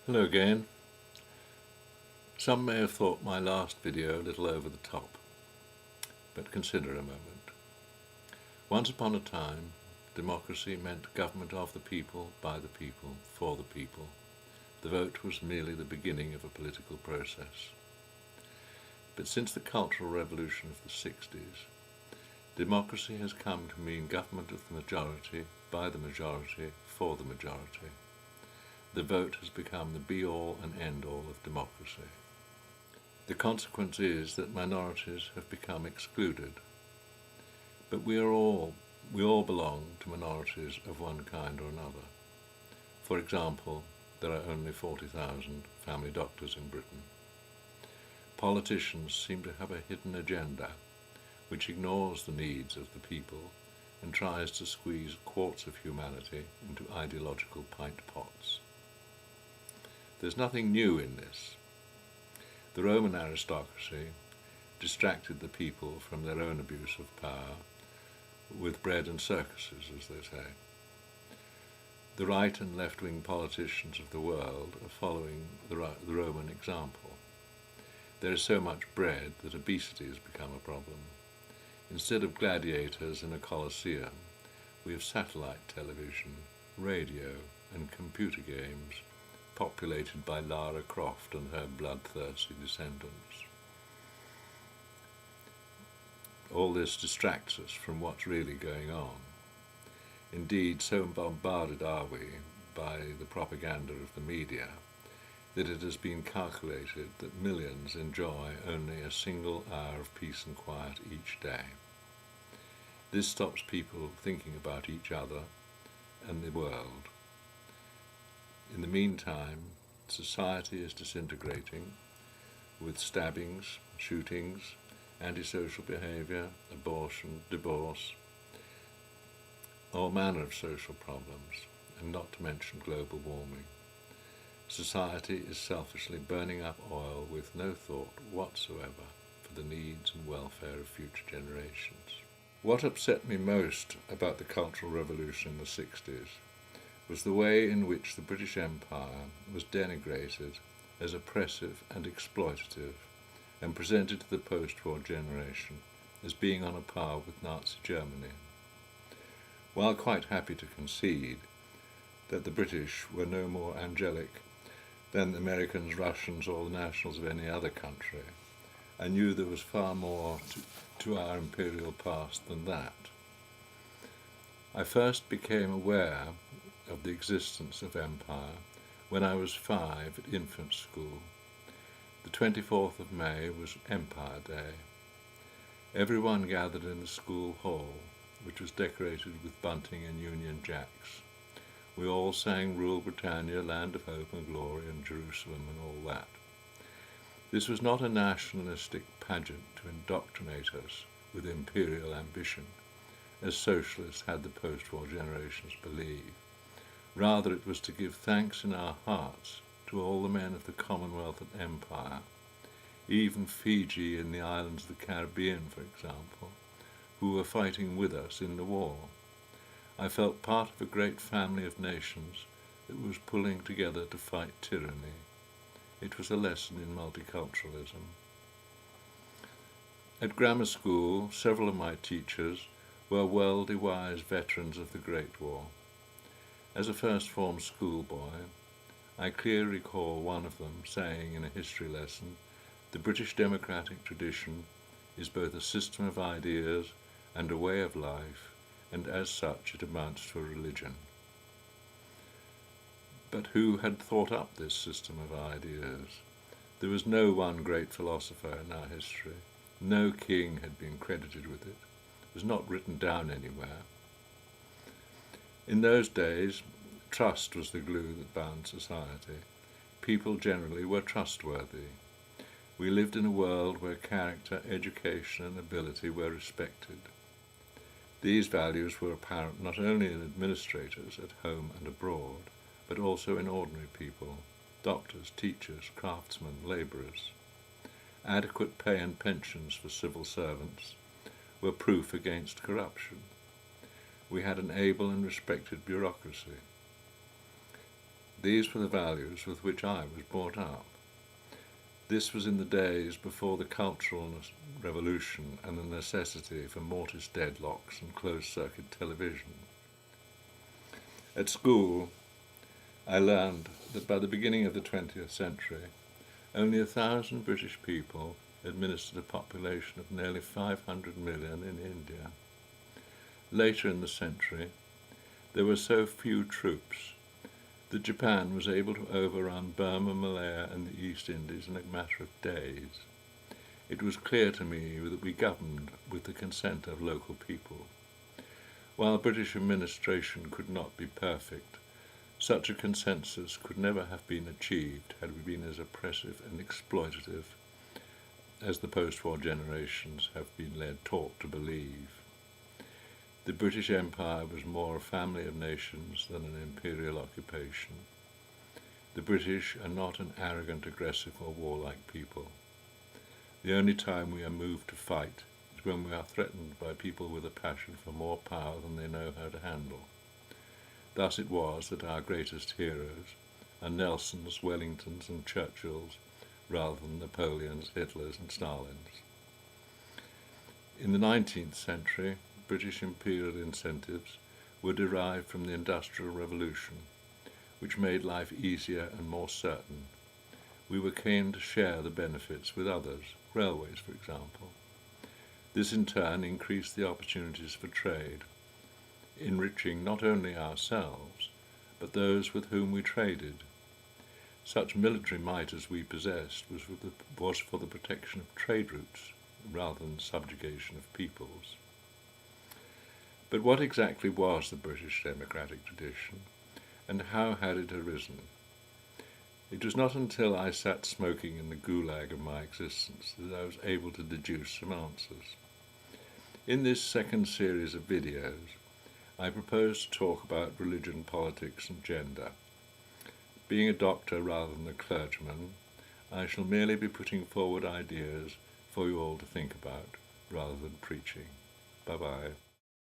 Hello again. Some may have thought my last video a little over the top, but consider a moment. Once upon a time, democracy meant government of the people, by the people, for the people. The vote was merely the beginning of a political process. But since the Cultural Revolution of the 60s, democracy has come to mean government of the majority, by the majority, for the majority. The vote has become the be-all and end-all of democracy. The consequence is that minorities have become excluded. But we all belong to minorities of one kind or another. For example, there are only 40,000 family doctors in Britain. Politicians seem to have a hidden agenda which ignores the needs of the people and tries to squeeze quarts of humanity into ideological pint pots. There's nothing new in this. The Roman aristocracy distracted the people from their own abuse of power with bread and circuses, as they say. The right and left-wing politicians of the world are following the Roman example. There is so much bread that obesity has become a problem. Instead of gladiators in a coliseum, we have satellite television, radio, and computer games populated by Lara Croft and her bloodthirsty descendants. All this distracts us from what's really going on. Indeed, so bombarded are we by the propaganda of the media that it has been calculated that millions enjoy only a single hour of peace and quiet each day. This stops people thinking about each other and the world. In the meantime, society is disintegrating with stabbings, shootings, antisocial behaviour, abortion, divorce, all manner of social problems, and not to mention global warming. Society is selfishly burning up oil with no thought whatsoever for the needs and welfare of future generations. What upset me most about the Cultural Revolution in the 60s was the way in which the British Empire was denigrated as oppressive and exploitative and presented to the post-war generation as being on a par with Nazi Germany. While quite happy to concede that the British were no more angelic than the Americans, Russians, or the nationals of any other country, I knew there was far more to our imperial past than that. I first became aware of the existence of empire when I was 5 at infant school. The 24th of May was Empire Day. Everyone gathered in the school hall, which was decorated with bunting and Union Jacks. We all sang Rule Britannia, Land of Hope and Glory, and Jerusalem and all that. This was not a nationalistic pageant to indoctrinate us with imperial ambition, as socialists had the post-war generations believe. Rather, it was to give thanks in our hearts to all the men of the Commonwealth and Empire, even Fiji and the islands of the Caribbean, for example, who were fighting with us in the war. I felt part of a great family of nations that was pulling together to fight tyranny. It was a lesson in multiculturalism. At grammar school, several of my teachers were worldly wise veterans of the Great War. As a first-form schoolboy, I clearly recall one of them saying in a history lesson, "The British democratic tradition is both a system of ideas and a way of life, and as such it amounts to a religion." But who had thought up this system of ideas? There was no one great philosopher in our history. No king had been credited with it. It was not written down anywhere. In those days, trust was the glue that bound society. People generally were trustworthy. We lived in a world where character, education, and ability were respected. These values were apparent not only in administrators at home and abroad, but also in ordinary people, doctors, teachers, craftsmen, labourers. Adequate pay and pensions for civil servants were proof against corruption. We had an able and respected bureaucracy. These were the values with which I was brought up. This was in the days before the Cultural Revolution and the necessity for mortise deadlocks and closed-circuit television. At school, I learned that by the beginning of the 20th century, only 1,000 British people administered a population of nearly 500 million in India. Later in the century, there were so few troops that Japan was able to overrun Burma, Malaya, and the East Indies in a matter of days. It was clear to me that we governed with the consent of local people. While British administration could not be perfect, such a consensus could never have been achieved had we been as oppressive and exploitative as the post-war generations have been taught to believe. The British Empire was more a family of nations than an imperial occupation. The British are not an arrogant, aggressive, or warlike people. The only time we are moved to fight is when we are threatened by people with a passion for more power than they know how to handle. Thus it was that our greatest heroes are Nelsons, Wellingtons, and Churchills, rather than Napoleons, Hitlers, and Stalins. In the 19th century, British imperial incentives were derived from the Industrial Revolution, which made life easier and more certain. We were keen to share the benefits with others, railways for example. This in turn increased the opportunities for trade, enriching not only ourselves, but those with whom we traded. Such military might as we possessed was for the protection of trade routes rather than subjugation of peoples. But what exactly was the British democratic tradition, and how had it arisen? It was not until I sat smoking in the gulag of my existence that I was able to deduce some answers. In this second series of videos, I propose to talk about religion, politics, and gender. Being a doctor rather than a clergyman, I shall merely be putting forward ideas for you all to think about, rather than preaching. Bye-bye.